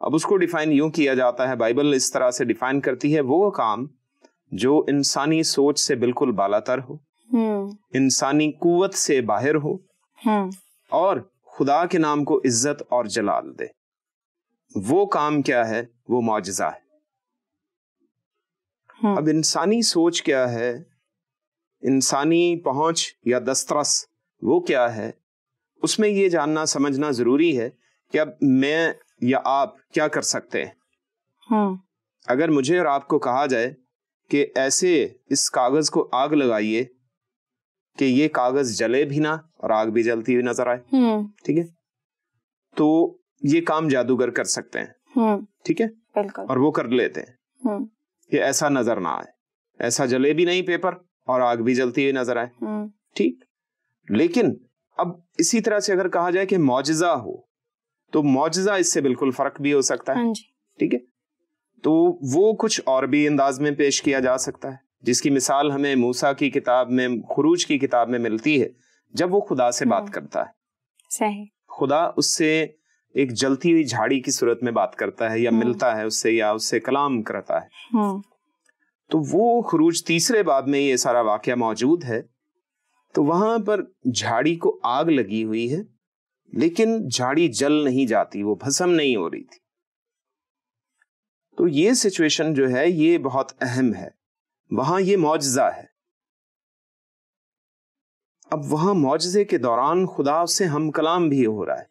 اب اس کو ڈیفائن یوں کیا جاتا ہے، بائبل اس طرح سے ڈیفائن کرتی ہے، وہ کام جو انسانی سوچ سے بالکل بالا تر ہو، انسانی قوت سے باہر ہو، اور خدا کے نام کو عزت اور جلال دے. وہ کام کیا ہے؟ وہ معجزہ ہے. اب انسانی سوچ کیا ہے، انسانی پہنچ یا دسترس وہ کیا ہے، اس میں یہ جاننا سمجھنا ضروری ہے کہ اب میں یا آپ کیا کر سکتے ہیں. اگر مجھے اور آپ کو کہا جائے کہ ایسے اس کاغذ کو آگ لگائیے کہ یہ کاغذ جلے بھی نہ اور آگ بھی جلتی ہوئی نظر آئے، ٹھیک ہے، تو یہ کام جادوگر کر سکتے ہیں، ٹھیک ہے، اور وہ کر لیتے ہیں کہ ایسا نظر نہ آئے، ایسا جلے بھی نہیں پیپر اور آگ بھی جلتی ہوئی نظر آئے، ٹھیک. لیکن اب اسی طرح سے اگر کہا جائے کہ معجزہ ہو تو معجزہ اس سے بالکل فرق بھی ہو سکتا ہے، ٹھیک ہے. تو وہ کچھ اور بھی انداز میں پیش کیا جا سکتا ہے، جس کی مثال ہمیں موسیٰ کی کتاب میں، خروج کی کتاب میں ملتی ہے، جب وہ خدا سے بات کرتا ہے. صحیح. خدا اس سے ایک جلتی ہوئی جھاڑی کی صورت میں بات کرتا ہے، یا ملتا ہے اس سے، یا اس سے کلام کرتا ہے. تو وہ خروج 3 باب میں یہ سارا واقعہ موجود ہے. تو وہاں پر جھاڑی کو آگ لگی ہوئی ہے، لیکن جھاڑی جل نہیں جاتی، وہ بھسم نہیں ہو رہی تھی. تو یہ سچویشن جو ہے یہ بہت اہم ہے. وہاں یہ معجزہ ہے. اب وہاں معجزے کے دوران خدا اس سے ہم کلام بھی ہو رہا ہے،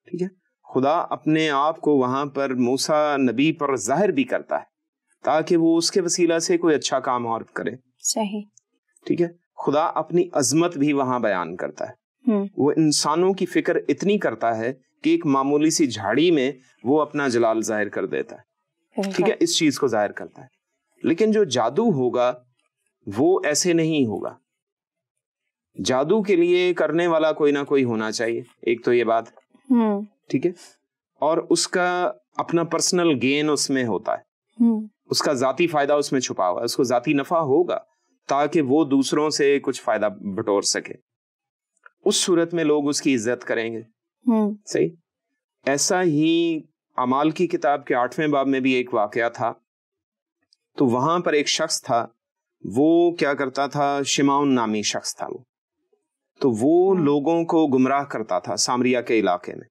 ٹھیک ہے. خدا اپنے آپ کو وہاں پر موسیٰ نبی پر ظاہر بھی کرتا ہے تاکہ وہ اس کے وسیلہ سے کوئی اچھا کام اور کرے. صحیح. ٹھیک ہے. خدا اپنی عظمت بھی وہاں بیان کرتا ہے. وہ انسانوں کی فکر اتنی کرتا ہے کہ ایک معمولی سی جھاڑی میں وہ اپنا جلال ظاہر کر دیتا ہے، ٹھیک ہے، اس چیز کو ظاہر کرتا ہے. لیکن جو جادو ہوگا وہ ایسے نہیں ہوگا. جادو کے لیے کرنے والا کوئی نہ کوئی ہونا چاہیے، ایک تو یہ بات، ٹھیک ہے، اور اس کا اپنا پرسنل گین اس میں ہوتا ہے، اس کا ذاتی فائدہ اس میں چھپا ہوا ہے، اس کو ذاتی نفع ہوگا تاکہ وہ دوسروں سے کچھ فائدہ بٹور سکے. اس صورت میں لوگ اس کی عزت کریں گے. صحیح. ایسا ہی اعمال کی کتاب کے 8ویں باب میں بھی ایک واقعہ تھا. تو وہاں پر ایک شخص تھا، وہ کیا کرتا تھا، شمعون نامی شخص تھا. تو وہ لوگوں کو گمراہ کرتا تھا سامریا کے علاقے میں.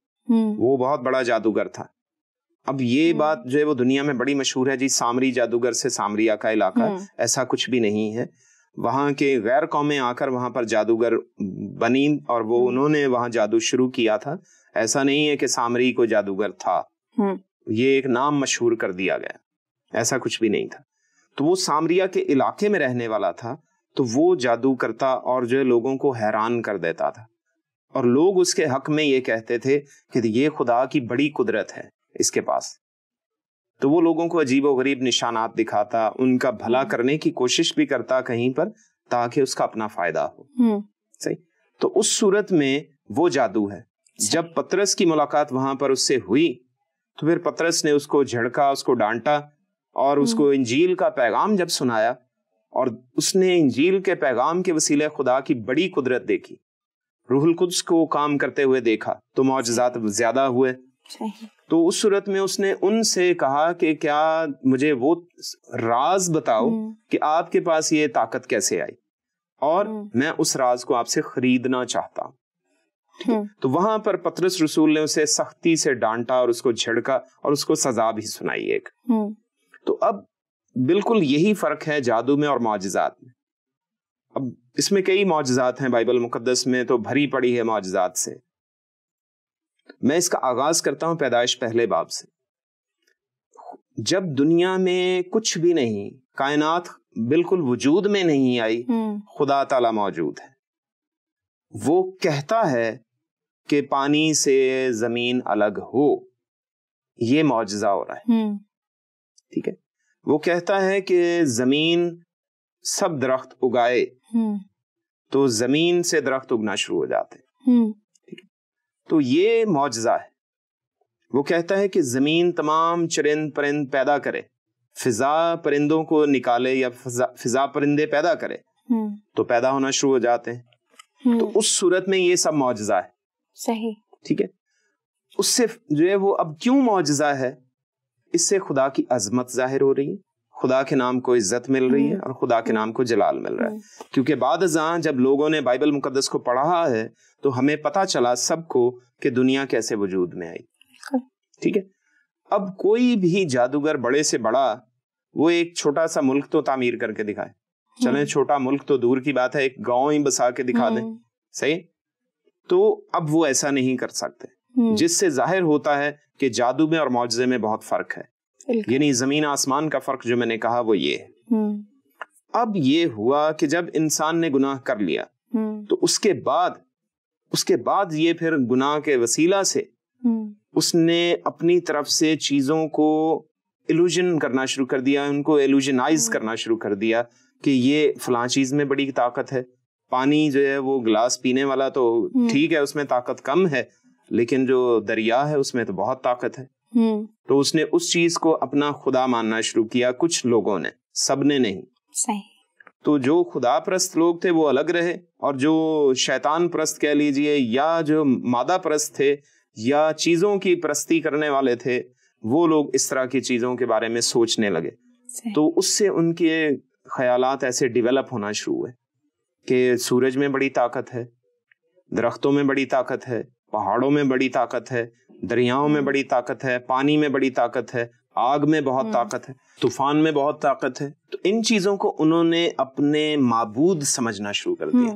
وہ بہت بڑا جادوگر تھا. اب یہ بات جو ہے وہ دنیا میں بڑی مشہور ہے، جی سامری جادوگر سے سامریا کا علاقہ. ایسا کچھ بھی نہیں ہے. وہاں کے غیر قومیں آ کر وہاں پر جادوگر بنی اور وہ انہوں نے وہاں جادو شروع کیا تھا. ایسا نہیں ہے کہ سامری کو جادوگر تھا، یہ ایک نام مشہور کر دیا گیا، ایسا کچھ بھی نہیں تھا. تو وہ سامریا کے علاقے میں رہنے والا تھا. تو وہ جادو کرتا اور جو لوگوں کو حیران کر دیتا تھا، اور لوگ اس کے حق میں یہ کہتے تھے کہ یہ خدا کی بڑی قدرت ہے اس کے پاس. تو وہ لوگوں کو عجیب و غریب نشانات دکھاتا، ان کا بھلا کرنے کی کوشش بھی کرتا کہیں پر تاکہ اس کا اپنا فائدہ ہو. صحیح. تو اس صورت میں وہ جادو ہے. جب پطرس کی ملاقات وہاں پر اس سے ہوئی تو پھر پطرس نے اس کو جھڑکا، اس کو ڈانٹا، اور اس کو انجیل کا پیغام جب سنایا، اور اس نے انجیل کے پیغام کے وسیلے خدا کی بڑی قدرت دیکھی، روح القدس کو کام کرتے ہوئے دیکھا، تو معجزات زیادہ ہوئے. تو اس صورت میں اس نے ان سے کہا کہ کیا مجھے وہ راز بتاؤ کہ آپ کے پاس یہ طاقت کیسے آئی، اور میں اس راز کو آپ سے خریدنا چاہتا ہوں. تو وہاں پر پطرس رسول نے اسے سختی سے ڈانٹا اور اس کو جھڑکا اور اس کو سزا بھی سنائی ایک. تو اب بالکل یہی فرق ہے جادو میں اور معجزات میں. اب اس میں کئی معجزات ہیں، بائبل مقدس میں تو بھری پڑی ہے معجزات سے. میں اس کا آغاز کرتا ہوں پیدائش 1 باب سے. جب دنیا میں کچھ بھی نہیں، کائنات بالکل وجود میں نہیں آئی، خدا تعالی موجود ہے. وہ کہتا ہے کہ پانی سے زمین الگ ہو، یہ معجزہ ہو رہا ہے. ٹھیک ہے. وہ کہتا ہے کہ زمین سب درخت اگائے، تو زمین سے درخت اگنا شروع ہو جاتے. ٹھیک ہے. تو یہ معجزہ ہے. وہ کہتا ہے کہ زمین تمام چرند پرند پیدا کرے، فضا پرندوں کو نکالے یا فضا پرندے پیدا کرے، تو پیدا ہونا شروع ہو جاتے ہیں. تو اس صورت میں یہ سب معجزہ ہے. صحیح. ٹھیک ہے. اس سے جو ہے وہ اب کیوں معجزہ ہے؟ اس سے خدا کی عظمت ظاہر ہو رہی ہے، خدا کے نام کو عزت مل رہی ہے اور خدا کے نام کو جلال مل رہا ہے. کیونکہ بعد ازاں جب لوگوں نے بائبل مقدس کو پڑھا ہے تو ہمیں پتہ چلا سب کو کہ دنیا کیسے وجود میں آئی. ٹھیک ہے، اب کوئی بھی جادوگر بڑے سے بڑا وہ ایک چھوٹا سا ملک تو تعمیر کر کے دکھائے، چلیں چھوٹا ملک تو دور کی بات ہے، ایک گاؤں ہی بسا کے دکھا دیں، صحیح؟ تو اب وہ ایسا نہیں کر سکتے، جس سے ظاہر ہوتا ہے کہ جادو میں اور معجزے میں بہت فرق ہے. یعنی زمین آسمان کا فرق جو میں نے کہا وہ یہ ہے. اب یہ ہوا کہ جب انسان نے گناہ کر لیا تو اس کے بعد یہ پھر گناہ کے وسیلہ سے اس نے اپنی طرف سے چیزوں کو ایلوژن کرنا شروع کر دیا، ان کو ایلوژنائز کرنا شروع کر دیا کہ یہ فلاں چیز میں بڑی طاقت ہے. پانی جو ہے وہ گلاس پینے والا تو ٹھیک ہے، اس میں طاقت کم ہے، لیکن جو دریا ہے اس میں تو بہت طاقت ہے. تو اس نے اس چیز کو اپنا خدا ماننا شروع کیا. کچھ لوگوں نے، سب نے نہیں. صحیح. تو جو خدا پرست لوگ تھے وہ الگ رہے، اور جو شیطان پرست کہہ لیجئے یا جو مادہ پرست تھے یا چیزوں کی پرستی کرنے والے تھے، وہ لوگ اس طرح کی چیزوں کے بارے میں سوچنے لگے. تو اس سے ان کے خیالات ایسے ڈیولپ ہونا شروع ہوئے کہ سورج میں بڑی طاقت ہے، درختوں میں بڑی طاقت ہے، پہاڑوں میں بڑی طاقت ہے، دریاؤں میں بڑی طاقت ہے، پانی میں بڑی طاقت ہے، آگ میں بہت طاقت ہے، طوفان میں بہت طاقت ہے. تو ان چیزوں کو انہوں نے اپنے معبود سمجھنا شروع کر دیا.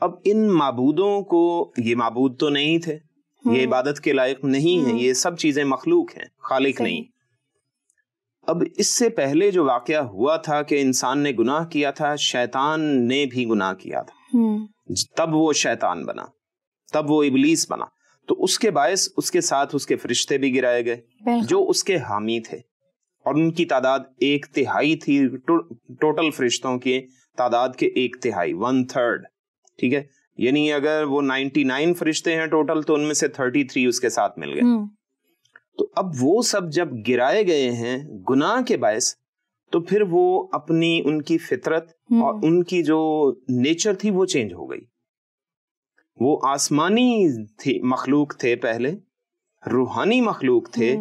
اب ان معبودوں کو، یہ معبود تو نہیں تھے، یہ عبادت کے لائق نہیں ہیں، یہ سب چیزیں مخلوق ہیں، خالق نہیں. اب اس سے پہلے جو واقعہ ہوا تھا کہ انسان نے گناہ کیا تھا، شیطان نے بھی گناہ کیا تھا، تب وہ شیطان بنا، تب وہ ابلیس بنا. تو اس کے باعث اس کے ساتھ اس کے فرشتے بھی گرائے گئے جو اس کے حامی تھے، اور ان کی تعداد 1/3 تھی. ٹوٹل فرشتوں کی تعداد کے 1/3، 1/3. ٹھیک ہے، یعنی اگر وہ 99 فرشتے ہیں ٹوٹل تو ان میں سے 33 اس کے ساتھ مل گئے. تو اب وہ سب جب گرائے گئے ہیں گناہ کے باعث، تو پھر وہ اپنی ان کی فطرت اور ان کی جو نیچر تھی وہ چینج ہو گئی. وہ آسمانی تھی مخلوق تھے پہلے، روحانی مخلوق تھے،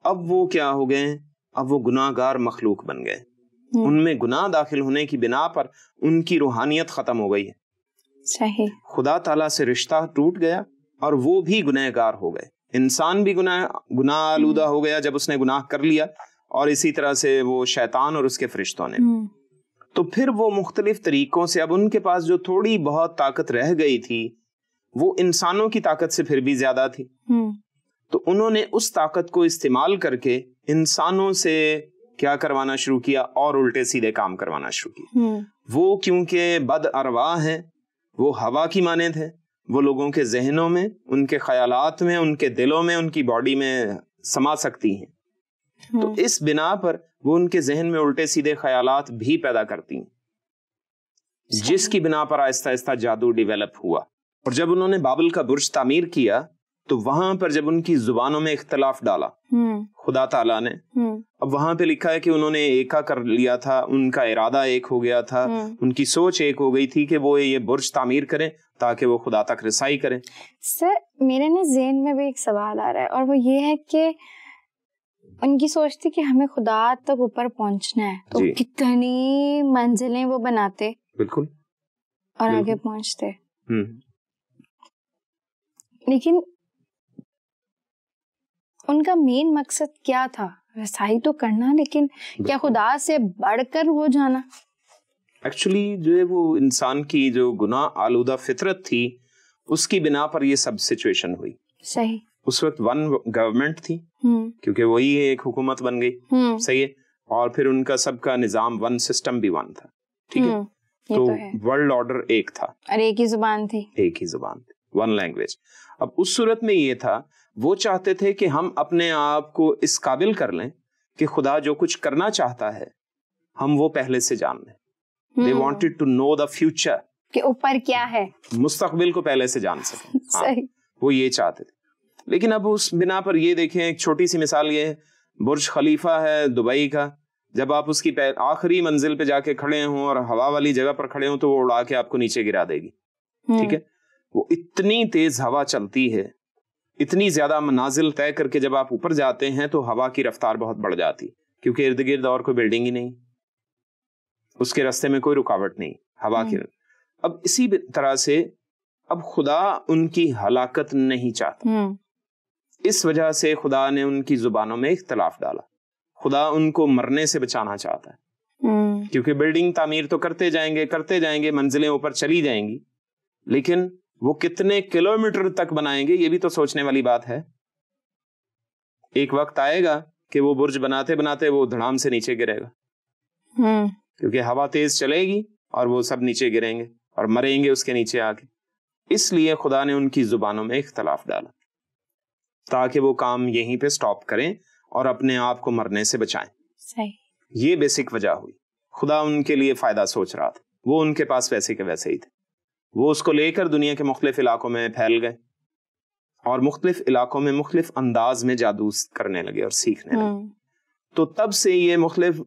اب وہ کیا ہو گئے؟ اب وہ گناہ گار مخلوق بن گئے. ان میں گناہ داخل ہونے کی بنا پر ان کی روحانیت ختم ہو گئی ہے. صحیح. خدا تعالیٰ سے رشتہ ٹوٹ گیا اور وہ بھی گناہ گار ہو گئے. انسان بھی گناہ آلودہ ہو گیا جب اس نے گناہ کر لیا، اور اسی طرح سے وہ شیطان اور اس کے فرشتوں نے. تو پھر وہ مختلف طریقوں سے، اب ان کے پاس جو تھوڑی بہت طاقت رہ گئی تھی وہ انسانوں کی طاقت سے پھر بھی زیادہ تھی. تو انہوں نے اس طاقت کو استعمال کر کے انسانوں سے کیا کروانا شروع کیا؟ اور الٹے سیدھے کام کروانا شروع کیا. وہ کیونکہ بد ارواح ہیں، وہ ہوا کی مانند ہیں، وہ لوگوں کے ذہنوں میں، ان کے خیالات میں، ان کے دلوں میں، ان کی باڈی میں سما سکتی ہیں. تو اس بنا پر وہ ان کے ذہن میں الٹے سیدھے خیالات بھی پیدا کرتی ہیں، جس کی بنا پر آہستہ آہستہ جادو ڈیولپ ہوا. اور جب انہوں نے بابل کا برج تعمیر کیا تو وہاں پر جب ان کی زبانوں میں اختلاف ڈالا خدا تعالیٰ نے، اب وہاں پہ لکھا ہے کہ انہوں نے ایکا کر لیا تھا، ان کا ارادہ ایک ہو گیا تھا، ان کی سوچ ایک ہو گئی تھی کہ وہ یہ برج تعمیر کریں تاکہ وہ خدا تک رسائی کریں. سر میرے نا ذہن میں بھی ایک سوال آ رہا ہے، اور وہ یہ ہے کہ ان کی سوچ تھی کہ ہمیں خدا تک اوپر پہنچنا ہے، تو کتنی منزلیں وہ بناتے، بالکل، اور آگے پہنچتے. لیکن ان کا مین مقصد کیا تھا؟ رسائی تو کرنا، لیکن کیا خدا سے بڑھ کر ہو جانا؟ ایکچولی جو ہے وہ انسان کی جو گناہ آلودہ فطرت تھی اس کی بنا پر یہ سب سچویشن ہوئی. صحیح. اس وقت ون گورنمنٹ تھی، کیونکہ وہی ایک حکومت بن گئی. صحیح ہے. اور پھر ان کا سب کا نظام ون سسٹم بھی ون تھا. ٹھیک ہے. تو ورلڈ آرڈر ایک تھا اور ایک ہی زبان تھی، ون لینگویج. اب اس صورت میں یہ تھا، وہ چاہتے تھے کہ ہم اپنے آپ کو اس قابل کر لیں کہ خدا جو کچھ کرنا چاہتا ہے ہم وہ پہلے سے جان لیں. They wanted to know the future، کہ اوپر کیا ہے، مستقبل کو پہلے سے جان سکیں. صحیح. وہ یہ چاہتے تھے. لیکن اب اس بنا پر یہ دیکھیں، ایک چھوٹی سی مثال یہ ہے، برج خلیفہ ہے دبئی کا، جب آپ اس کی آخری منزل پہ جا کے کھڑے ہوں اور ہوا والی جگہ پر کھڑے ہوں تو وہ اڑا کے آپ کو نیچے گرا دے گی. ٹھیک ہے. وہ اتنی تیز ہوا چلتی ہے اتنی زیادہ منازل طے کر کے جب آپ اوپر جاتے ہیں تو ہوا کی رفتار بہت بڑھ جاتی، کیونکہ ارد گرد اور کوئی بلڈنگ ہی نہیں، اس کے راستے میں کوئی رکاوٹ نہیں ہوا کی۔ اب اسی طرح سے اب خدا ان کی ہلاکت نہیں چاہتا، اس وجہ سے خدا نے ان کی زبانوں میں اختلاف ڈالا۔ خدا ان کو مرنے سے بچانا چاہتا ہے، کیونکہ بلڈنگ تعمیر تو کرتے جائیں گے، منزلیں اوپر چلی جائیں گی، لیکن وہ کتنے کلومیٹر تک بنائیں گے یہ بھی تو سوچنے والی بات ہے۔ ایک وقت آئے گا کہ وہ برج بناتے بناتے وہ دھڑام سے نیچے گرے گا، کیونکہ ہوا تیز چلے گی اور وہ سب نیچے گریں گے اور مریں گے اس کے نیچے آ کے۔ اس لیے خدا نے ان کی زبانوں میں اختلاف ڈالا تاکہ وہ کام یہیں پہ سٹاپ کریں اور اپنے آپ کو مرنے سے بچائیں۔ صحیح، یہ بیسک وجہ ہوئی۔ خدا ان کے لیے فائدہ سوچ رہا تھا، وہ ان کے پاس ویسے کے ویسے ہی تھے، وہ اس کو لے کر دنیا کے مختلف علاقوں میں پھیل گئے اور مختلف علاقوں میں مختلف انداز میں جادو کرنے لگے اور سیکھنے لگے۔ تو تب سے یہ مختلف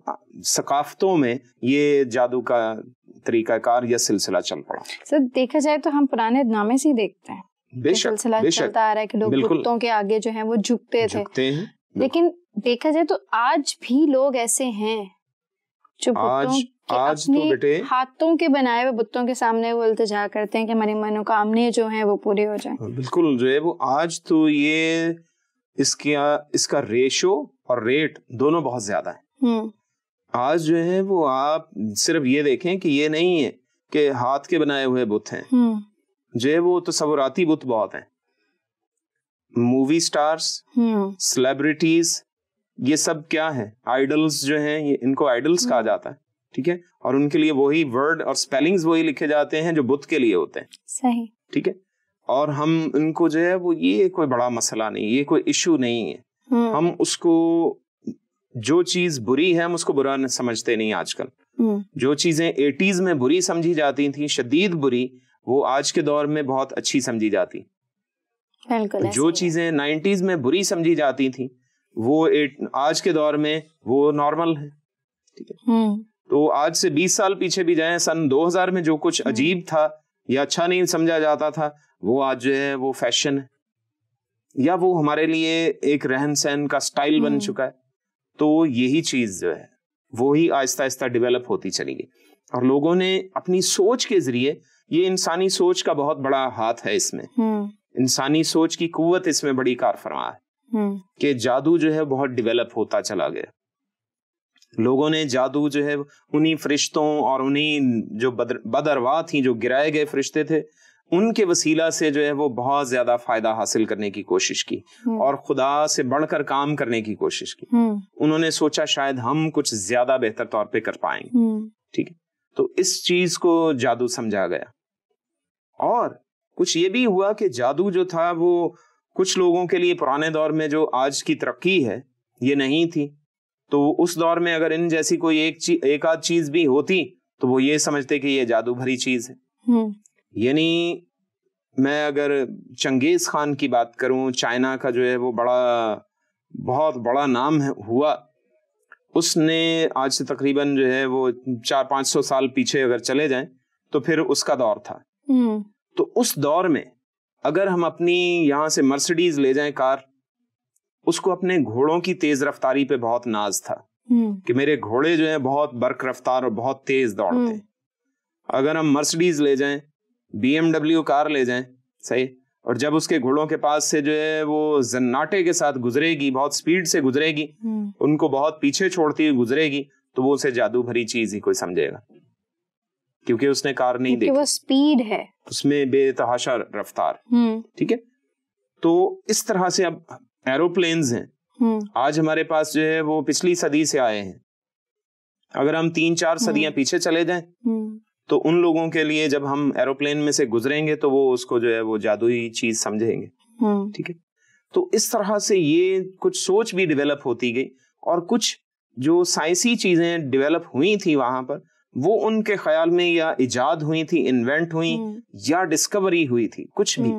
ثقافتوں میں یہ جادو کا طریقہ کار یا سلسلہ چل پڑا۔ سر دیکھا جائے تو ہم پرانے نامے سے ہی دیکھتے ہیں، بے شک سلسلہ چلتا آ رہا ہے کہ لوگ بتوں کے آگے جو ہیں وہ جھکتے تھے، لیکن دیکھا جائے تو آج بھی لوگ ایسے ہیں جو بتوں اپنے ہاتھوں کے بنائے ہوئے بتوں کے سامنے وہ التجا کرتے ہیں کہ ہماری منوکامنے جو ہیں وہ پوری ہو جائیں۔ بالکل، جو ہے وہ آج تو یہ اس کا ریشو اور ریٹ دونوں بہت زیادہ ہے۔ آج جو ہے وہ آپ صرف یہ دیکھیں کہ یہ نہیں ہے کہ ہاتھ کے بنائے ہوئے بت ہیں، جو ہے وہ تصوراتی بت بہت ہیں۔ مووی سٹارز، سیلیبریٹیز، یہ سب کیا ہے؟ آئیڈلز جو ہیں، ان کو آئیڈلز کہا جاتا ہے، ٹھیک ہے، اور ان کے لیے وہی ورڈ اور سپیلنگز وہی لکھے جاتے ہیں جو بت کے لیے ہوتے ہیں، صحیح، ٹھیک ہے، اور ہم ان کو جو ہے وہ یہ کوئی بڑا مسئلہ نہیں، یہ کوئی ایشو نہیں ہے، ہم اس کو جو چیز بری ہے ہم اس کو برا سمجھتے نہیں آج کل۔ جو چیزیں 80s میں بری سمجھی جاتی تھیں، شدید بری، وہ آج کے دور میں بہت اچھی سمجھی جاتی۔ جو چیزیں 90s میں بری سمجھی جاتی تھیں وہ آج کے دور میں وہ نارمل ہے، ٹھیک ہے۔ تو آج سے 20 سال پیچھے بھی جائیں، سن 2000 میں جو کچھ عجیب تھا یا اچھا نہیں سمجھا جاتا تھا وہ آج جو ہے وہ فیشن ہے، یا وہ ہمارے لیے ایک رہن سہن کا سٹائل بن چکا ہے۔ تو یہی چیز جو ہے وہی آہستہ آہستہ ڈیولپ ہوتی چلی گئی، اور لوگوں نے اپنی سوچ کے ذریعے، یہ انسانی سوچ کا بہت بڑا ہاتھ ہے اس میں، انسانی سوچ کی قوت اس میں بڑی کار فرما ہے کہ جادو جو ہے بہت ڈیولپ ہوتا چلا گیا۔ لوگوں نے جادو جو ہے انہی فرشتوں اور انہی جو بدارواح تھیں، جو گرائے گئے فرشتے تھے، ان کے وسیلہ سے جو ہے وہ بہت زیادہ فائدہ حاصل کرنے کی کوشش کی اور خدا سے بڑھ کر کام کرنے کی کوشش کی۔ انہوں نے سوچا شاید ہم کچھ زیادہ بہتر طور پہ کر پائیں گے، ٹھیک ہے، تو اس چیز کو جادو سمجھا گیا۔ اور کچھ یہ بھی ہوا کہ جادو جو تھا وہ کچھ لوگوں کے لیے پرانے دور میں جو آج کی ترقی ہے یہ نہیں تھی، تو اس دور میں اگر ان جیسی کوئی ایک آدھ چیز بھی ہوتی تو وہ یہ سمجھتے کہ یہ جادو بھری چیز ہے۔ یعنی میں اگر چنگیز خان کی بات کروں، چائنا کا جو ہے وہ بہت بڑا نام ہوا، اس نے آج سے تقریباً جو ہے وہ 400-500 سال پیچھے اگر چلے جائیں تو پھر اس کا دور تھا۔ تو اس دور میں اگر ہم اپنی یہاں سے مرسڈیز لے جائیں کار، اس کو اپنے گھوڑوں کی تیز رفتاری پہ بہت ناز تھا کہ میرے گھوڑے جو ہیں بہت برق رفتار اور بہت تیز دوڑتے ہیں۔ اگر ہم مرسڈیز لے جائیں، BMW کار لے جائیں، صحیح، اور جب اس کے گھوڑوں کے پاس سے جو ہے وہ زناٹے کے ساتھ گزرے گی، بہت سپیڈ سے گزرے گی، ان کو بہت پیچھے چھوڑتی ہوئی گزرے گی، تو وہ اسے جادو بھری چیز ہی کوئی سمجھے گا، کیونکہ اس نے کار نہیں دیکھی، وہ سپیڈ ہے، اس میں بے تحاشا رفتار، ٹھیک ہے۔ تو اس طرح سے اب ایروپلینز ہیں، آج ہمارے پاس جو ہے وہ پچھلی صدی سے آئے ہیں۔ اگر ہم 3-4 صدیاں پیچھے چلے جائیں تو ان لوگوں کے لیے جب ہم ایروپلین میں سے گزریں گے تو وہ اس کو جو ہے وہ جادوئی چیز سمجھیں گے، ٹھیک ہے۔ تو اس طرح سے یہ کچھ سوچ بھی ڈیولپ ہوتی گئی، اور کچھ جو سائنسی چیزیں ڈیولپ ہوئی تھی وہاں پر، وہ ان کے خیال میں یا ایجاد ہوئی تھی، انوینٹ ہوئی، یا ڈسکوری ہوئی تھی، کچھ بھی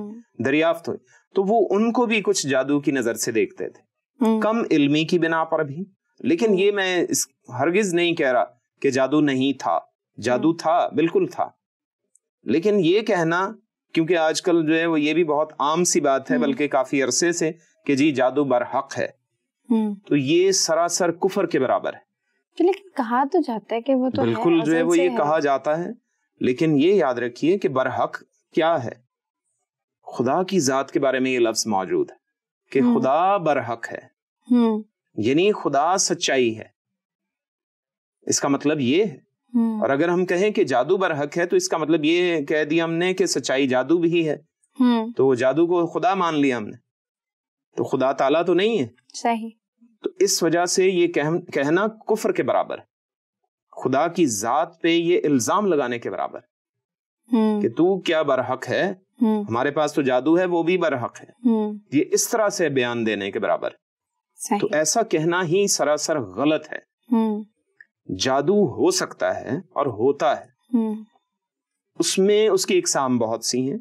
دریافت ہوئی، تو وہ ان کو بھی کچھ جادو کی نظر سے دیکھتے تھے، کم علمی کی بنا پر بھی۔ لیکن یہ میں ہرگز نہیں کہہ رہا کہ جادو نہیں تھا، جادو تھا، بالکل تھا، لیکن یہ کہنا کیونکہ آج کل جو ہے وہ یہ بھی بہت عام سی بات ہے بلکہ کافی عرصے سے کہ جی جادو برحق ہے، تو یہ سراسر کفر کے برابر ہے. لیکن کہا تو جاتا ہے کہ وہ تو بالکل جو ہے وہ یہ کہا جاتا ہے، لیکن یہ یاد رکھیے کہ برحق کیا ہے. خدا کی ذات کے بارے میں یہ لفظ موجود ہے کہ خدا برحق ہے، یعنی خدا سچائی ہے. اس کا مطلب یہ ہے. اور اگر ہم کہیں کہ جادو برحق ہے تو اس کا مطلب یہ کہہ دیا ہم نے کہ سچائی جادو بھی ہے، تو جادو کو خدا مان لیا ہم نے، تو خدا تعالیٰ تو نہیں ہے. صحیح. تو اس وجہ سے یہ کہنا کفر کے برابر ہے، خدا کی ذات پہ یہ الزام لگانے کے برابر کہ تو کیا برحق ہے، ہمارے پاس تو جادو ہے وہ بھی برحق ہے. یہ اس طرح سے بیان دینے کے برابر ہے. تو ایسا کہنا ہی سراسر غلط ہے. جادو ہو سکتا ہے اور ہوتا ہے، اس میں اس کی اقسام بہت سی ہیں.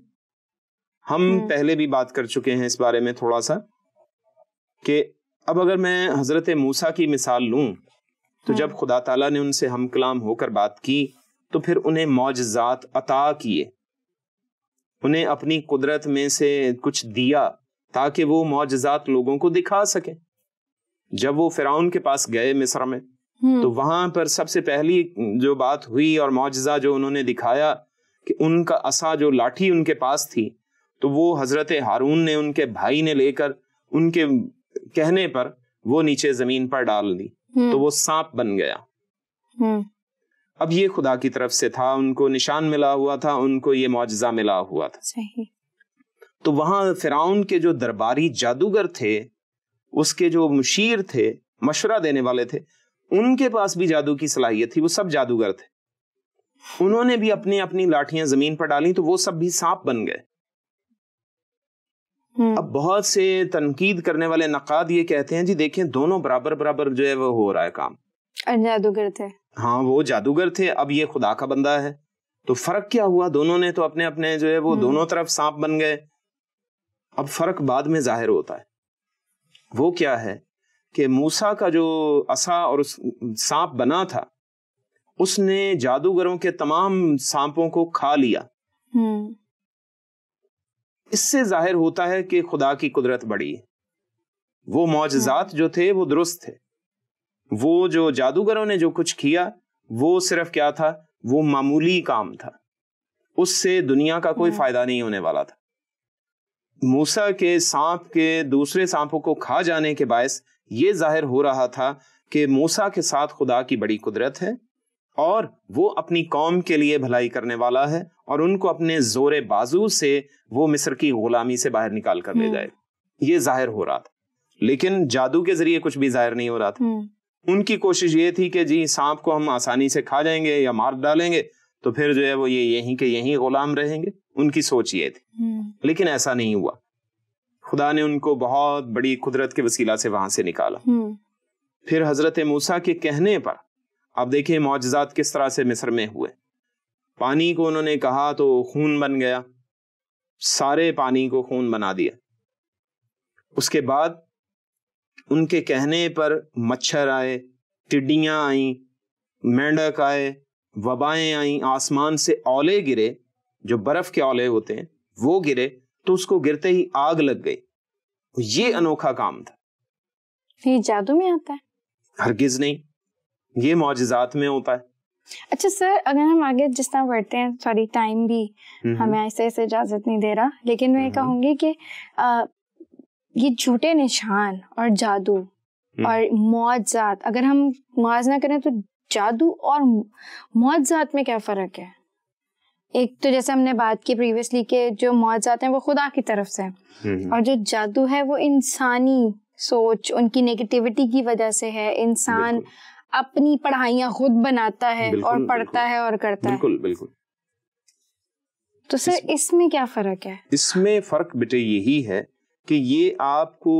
ہم پہلے بھی بات کر چکے ہیں اس بارے میں تھوڑا سا کہ اب اگر میں حضرت موسیٰ کی مثال لوں تو جب خدا تعالیٰ نے ان سے ہم کلام ہو کر بات کی تو پھر انہیں معجزات عطا کیے، انہیں اپنی قدرت میں سے کچھ دیا تاکہ وہ معجزات لوگوں کو دکھا سکیں. جب وہ فرعون کے پاس گئے مصر میں تو وہاں پر سب سے پہلی جو بات ہوئی اور معجزہ جو انہوں نے دکھایا کہ ان کا عصا جو لاٹھی ان کے پاس تھی تو وہ حضرت ہارون نے ان کے بھائی نے لے کر ان کے کہنے پر وہ نیچے زمین پر ڈال دی تو وہ سانپ بن گیا. اب یہ خدا کی طرف سے تھا، ان کو نشان ملا ہوا تھا، ان کو یہ معجزہ ملا ہوا تھا. صحیح. تو وہاں فرعون کے جو درباری جادوگر تھے، اس کے جو مشیر تھے، مشورہ دینے والے تھے، ان کے پاس بھی جادو کی صلاحیت تھی، وہ سب جادوگر تھے. انہوں نے بھی اپنی اپنی لاٹھیاں زمین پر ڈالی تو وہ سب بھی سانپ بن گئے. اب بہت سے تنقید کرنے والے نقاد یہ کہتے ہیں جی دیکھیں دونوں برابر برابر جو ہے وہ ہو رہا ہے کام. جادوگر تھے، ہاں وہ جادوگر تھے، اب یہ خدا کا بندہ ہے، تو فرق کیا ہوا؟ دونوں نے تو اپنے اپنے جو ہے وہ دونوں طرف سانپ بن گئے. اب فرق بعد میں ظاہر ہوتا ہے. وہ کیا ہے کہ موسیٰ کا جو عصا اور سانپ بنا تھا اس نے جادوگروں کے تمام سانپوں کو کھا لیا. اس سے ظاہر ہوتا ہے کہ خدا کی قدرت بڑی ہے. وہ معجزات جو تھے وہ درست تھے، وہ جو جادوگروں نے جو کچھ کیا وہ صرف کیا تھا؟ وہ معمولی کام تھا، اس سے دنیا کا کوئی فائدہ نہیں ہونے والا تھا. موسیٰ کے سانپ کے دوسرے سانپوں کو کھا جانے کے باعث یہ ظاہر ہو رہا تھا کہ موسیٰ کے ساتھ خدا کی بڑی قدرت ہے اور وہ اپنی قوم کے لیے بھلائی کرنے والا ہے اور ان کو اپنے زور بازو سے وہ مصر کی غلامی سے باہر نکال کر لے جائے. یہ ظاہر ہو رہا تھا، لیکن جادو کے ذریعے کچھ بھی ظاہر نہیں ہو رہا تھا. ان کی کوشش یہ تھی کہ جی سانپ کو ہم آسانی سے کھا جائیں گے یا مار ڈالیں گے تو پھر جو ہے وہ یہ یہیں کے یہیں غلام رہیں گے. ان کی سوچ یہ تھی، لیکن ایسا نہیں ہوا. خدا نے ان کو بہت بڑی قدرت کے وسیلہ سے وہاں سے نکالا. پھر حضرت موسیٰ کے کہنے پر آپ دیکھیں معجزات کس طرح سے مصر میں ہوئے. پانی کو انہوں نے کہا تو خون بن گیا، سارے پانی کو خون بنا دیا. اس کے بعد ان کے کہنے پر مچھر آئے، ٹڈیاں آئیں، مینڈک آئے، وبائیں آئیں، آسمان سے اولے گرے، جو برف کے اولے ہوتے ہیں وہ گرے تو اس کو گرتے ہی آگ لگ گئی. یہ انوکھا کام تھا. یہ جادو میں آتا ہے؟ ہرگز نہیں، یہ معجزات میں ہوتا ہے. اچھا سر، اگر ہم آگے جس طرح بڑھتے ہیں، سوری ٹائم بھی ہمیں ایسے اجازت نہیں دے رہا، لیکن میں کہوں گی کہ یہ جھوٹے نشان اور جادو اور معجزات، اگر ہم موازنہ کریں تو جادو اور معجزات میں کیا فرق ہے؟ ایک تو جیسے ہم نے بات کی پریویسلی کہ جو معجزات ہیں وہ خدا کی طرف سے ہیں اور جو جادو ہے وہ انسانی سوچ، ان کی نیگیٹیوٹی کی وجہ سے ہے. انسان اپنی پڑھائیاں خود بناتا ہے اور پڑھتا ہے اور کرتا ہے. بالکل. تو سر اس میں کیا فرق ہے؟ اس میں فرق بیٹے یہی ہے کہ یہ آپ کو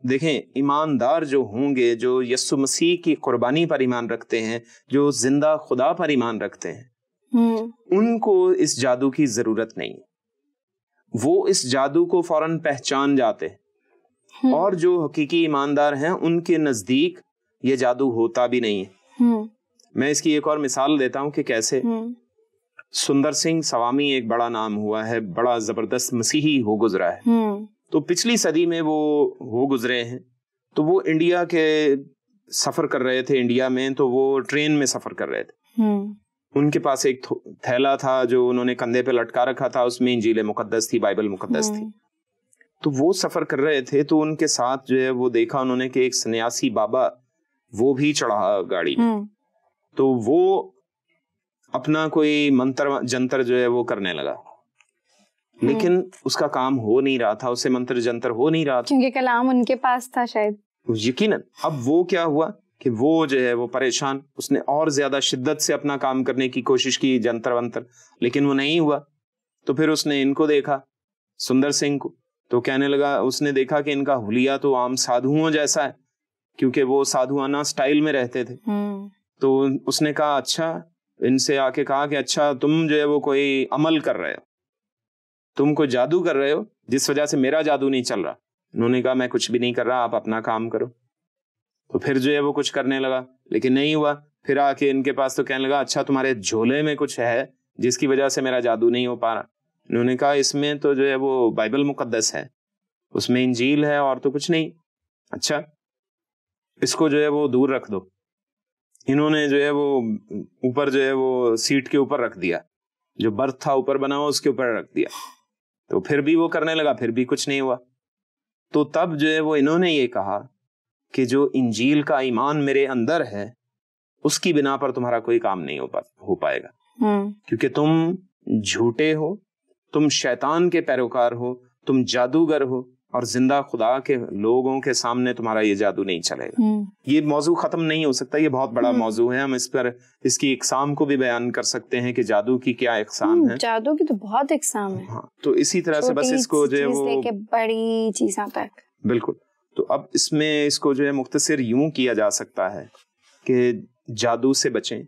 دیکھیں، ایماندار جو ہوں گے، جو یسوع مسیح کی قربانی پر ایمان رکھتے ہیں، جو زندہ خدا پر ایمان رکھتے ہیں، ان کو اس جادو کی ضرورت نہیں. وہ اس جادو کو فوراً پہچان جاتے ہیں، اور جو حقیقی ایماندار ہیں ان کے نزدیک یہ جادو ہوتا بھی نہیں ہے. میں اس کی ایک اور مثال دیتا ہوں کہ کیسے. سندر سنگھ سوامی ایک بڑا نام ہوا ہے, بڑا زبردست مسیحی ہو گزرا ہے. تو پچھلی صدی میں وہ ہو گزرے ہیں. تو وہ انڈیا کے سفر کر رہے تھے, انڈیا میں, تو وہ ٹرین میں سفر کر رہے تھے. ان کے پاس ایک تھیلا تھا جو انہوں نے کندھے پہ لٹکا رکھا تھا, اس میں انجیل مقدس تھی, بائبل مقدس تھی. تو وہ سفر کر رہے تھے, تو ان کے ساتھ جو ہے وہ دیکھا انہوں نے کہ ایک سنیاسی بابا وہ بھی چڑھا گاڑی میں. تو وہ اپنا کوئی منتر جنتر جو ہے وہ کرنے لگا, لیکن اس کا کام ہو نہیں رہا تھا, اسے منتر جنتر ہو نہیں رہا تھا, کیونکہ کلام ان کے پاس تھا شاید. یقیناً. اب وہ کیا ہوا کہ وہ جو ہے وہ پریشان, اس نے اور زیادہ شدت سے اپنا کام کرنے کی کوشش کی, جنتر ونتر, لیکن وہ نہیں ہوا. تو پھر اس نے ان کو دیکھا, سندر سنگھ کو, تو کہنے لگا, اس نے دیکھا کہ ان کا حلیہ تو عام سادھوؤں جیسا ہے, کیونکہ وہ سادھوانہ سٹائل میں رہتے تھے. تو اس نے کہا, اچھا, ان سے آ کے کہا کہ اچھا تم جو ہے وہ کوئی عمل کر رہے ہو, تم کوئی جادو کر رہے ہو جس وجہ سے میرا جادو نہیں چل رہا. انہوں نے کہا میں کچھ بھی نہیں کر رہا, آپ اپنا کام کرو. تو پھر جو ہے وہ کچھ کرنے لگا, لیکن نہیں ہوا. پھر آ کے ان کے پاس تو کہنے لگا, اچھا تمہارے جھولے میں کچھ ہے جس کی وجہ سے میرا جادو نہیں ہو پا رہا. انہوں نے کہا اس میں تو جو ہے وہ بائبل مقدس ہے, اس میں انجیل ہے, اور تو کچھ نہیں. اچھا اس کو جو ہے وہ دور رکھ دو. انہوں نے جو ہے وہ اوپر جو ہے وہ سیٹ کے اوپر رکھ دیا, جو برتھ تھا اوپر بنا ہوا اس کے اوپر رکھ دیا. تو پھر بھی وہ کرنے لگا, پھر بھی کچھ نہیں ہوا. تو تب جو ہے وہ انہوں نے یہ کہا کہ جو انجیل کا ایمان میرے اندر ہے اس کی بنا پر تمہارا کوئی کام نہیں ہو پائے گا, کیونکہ تم جھوٹے ہو, تم شیطان کے پیروکار ہو, تم جادوگر ہو, اور زندہ خدا کے لوگوں کے سامنے تمہارا یہ جادو نہیں چلے گا. یہ موضوع ختم نہیں ہو سکتا, یہ بہت بڑا موضوع ہے. ہم اس پر اس کی اقسام کو بھی بیان کر سکتے ہیں کہ جادو کی کیا اقسام ہے. جادو کی تو بہت اقسام ہے. ہاں, تو اسی طرح سے بس اس کو جو ہے وہ بڑی چیزوں تک. بالکل. تو اب اس میں اس کو جو ہے مختصر یوں کیا جا سکتا ہے کہ جادو سے بچیں,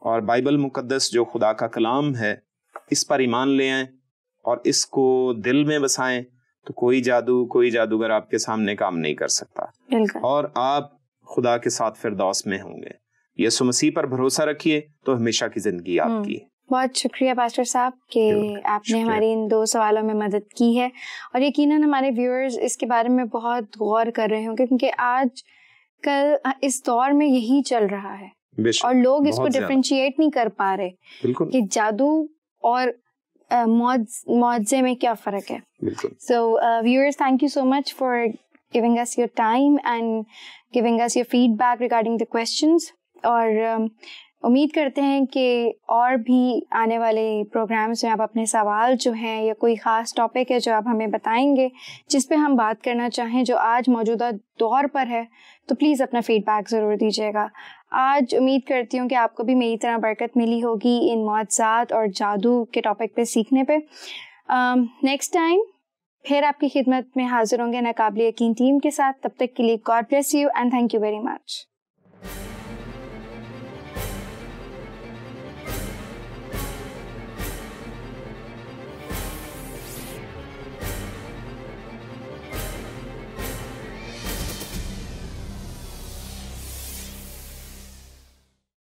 اور بائبل مقدس جو خدا کا کلام ہے اس پر ایمان لے آئیں, اور اس کو دل میں بسائیں, تو کوئی جادو, کوئی جادوگر آپ کے سامنے کام نہیں کر سکتا, اور آپ خدا کے ساتھ فردوس میں ہوں گے. یسوع مسیح پر بھروسہ رکھیے تو ہمیشہ کی زندگی آپ کی. بہت شکریہ پاسٹر صاحب کہ آپ نے ہماری ان 2 سوالوں میں مدد کی ہے, اور یقیناً ہمارے ویورز اس کے بارے میں بہت غور کر رہے ہوں گے, کیونکہ آج کل اس دور میں یہی چل رہا ہے, اور لوگ اس کو ڈفرینشیٹ نہیں کر پا رہے کہ جادو اور معجزے میں کیا فرق ہے. So viewers, thank you so much for giving us your time and giving us your feedback regarding the questions. اور امید کرتے ہیں کہ اور بھی آنے والے پروگرامز میں آپ اپنے سوال جو ہیں یا کوئی خاص ٹاپک ہے جو آپ ہمیں بتائیں گے جس پہ ہم بات کرنا چاہیں جو آج موجودہ دور پر ہے, تو پلیز اپنا فیڈ بیک ضرور دیجیے گا. آج امید کرتی ہوں کہ آپ کو بھی میری طرح برکت ملی ہوگی ان معجزات اور جادو کے ٹاپک پہ سیکھنے پہ. نیکسٹ ٹائم پھر آپ کی خدمت میں حاضر ہوں گے ناقابل یقین ٹیم کے ساتھ. تب تک کے لیے God bless you and thank you very much.